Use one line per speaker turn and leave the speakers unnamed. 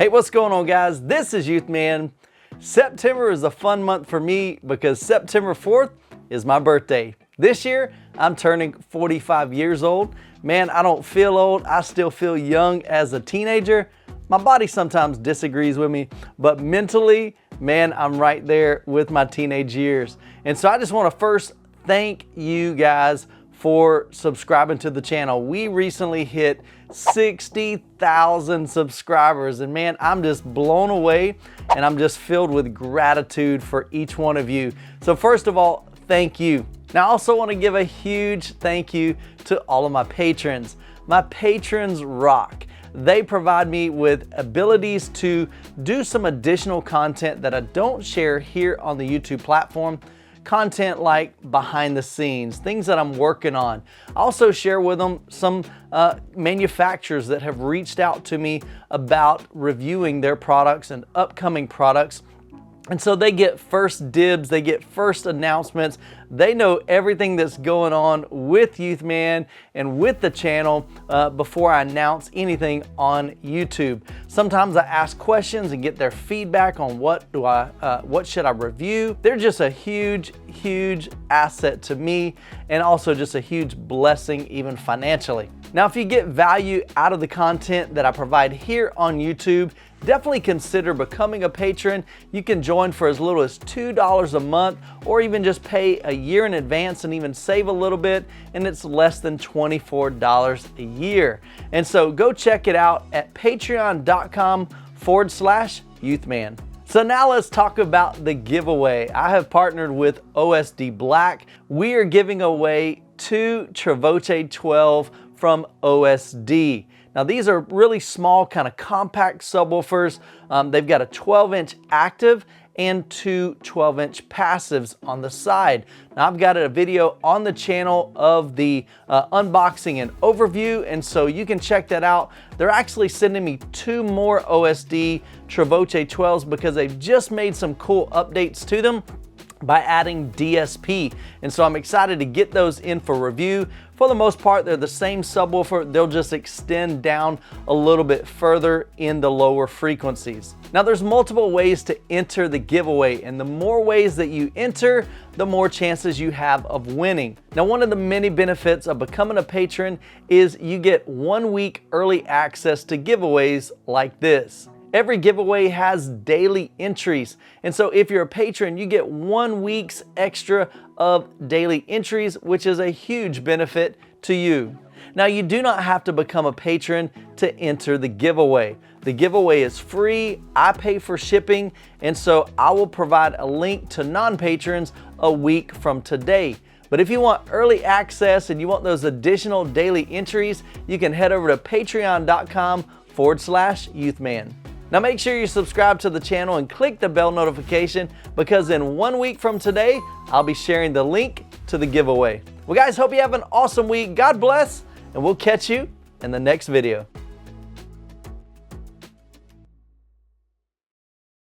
Hey, what's going on, guys? This is Youthman. September is a fun month for me because September 4th is my birthday. This year, I'm turning 45 years old. Man, I don't feel old. I still feel young as a teenager. My body sometimes disagrees with me, but mentally, man, I'm right there with my teenage years. And so I just want to first thank you guys for subscribing to the channel. We recently hit 60,000 subscribers, and man, I'm just blown away and I'm just filled with gratitude for each one of you. So first of all, thank you. Now I also want to give a huge thank you to all of my patrons. My patrons rock. They provide me with abilities to do some additional content that I don't share here on the YouTube platform. Content like behind the scenes, things that I'm working on. I also share with them some manufacturers that have reached out to me about reviewing their products and upcoming products. And so they get first dibs, they get first announcements. They know everything that's going on with Youthman and with the channel before I announce anything on YouTube. Sometimes I ask questions and get their feedback on what should I review. They're just a huge, huge asset to me and also just a huge blessing even financially. Now, if you get value out of the content that I provide here on YouTube, definitely consider becoming a patron. You can join for as little as $2 a month or even just pay a year in advance and even save a little bit, and it's less than $24 a year. And so go check it out at patreon.com/Youthman. So now let's talk about the giveaway. I have partnered with OSD Black. We are giving away 2 Travoce 12 from OSD. Now these are really small, kind of compact subwoofers. They've got a 12-inch active and 2 12-inch passives on the side. Now I've got a video on the channel of the unboxing and overview, and so you can check that out. They're actually sending me 2 more OSD Travoce 12s because they've just made some cool updates to them by adding DSP. And so I'm excited to get those in for review. For the most part, they're the same subwoofer. They'll just extend down a little bit further in the lower frequencies. Now there's multiple ways to enter the giveaway, and the more ways that you enter, the more chances you have of winning. Now one of the many benefits of becoming a patron is you get 1 week early access to giveaways like this. Every giveaway has daily entries, and so if you're a patron, you get 1 week's extra of daily entries, which is a huge benefit to you. Now you do not have to become a patron to enter the giveaway. The giveaway is free, I pay for shipping, and so I will provide a link to non-patrons a week from today. But if you want early access and you want those additional daily entries, you can head over to patreon.com/Youthman. Now make sure you subscribe to the channel and click the bell notification because in 1 week from today, I'll be sharing the link to the giveaway. Well guys, hope you have an awesome week. God bless, and we'll catch you in the next video.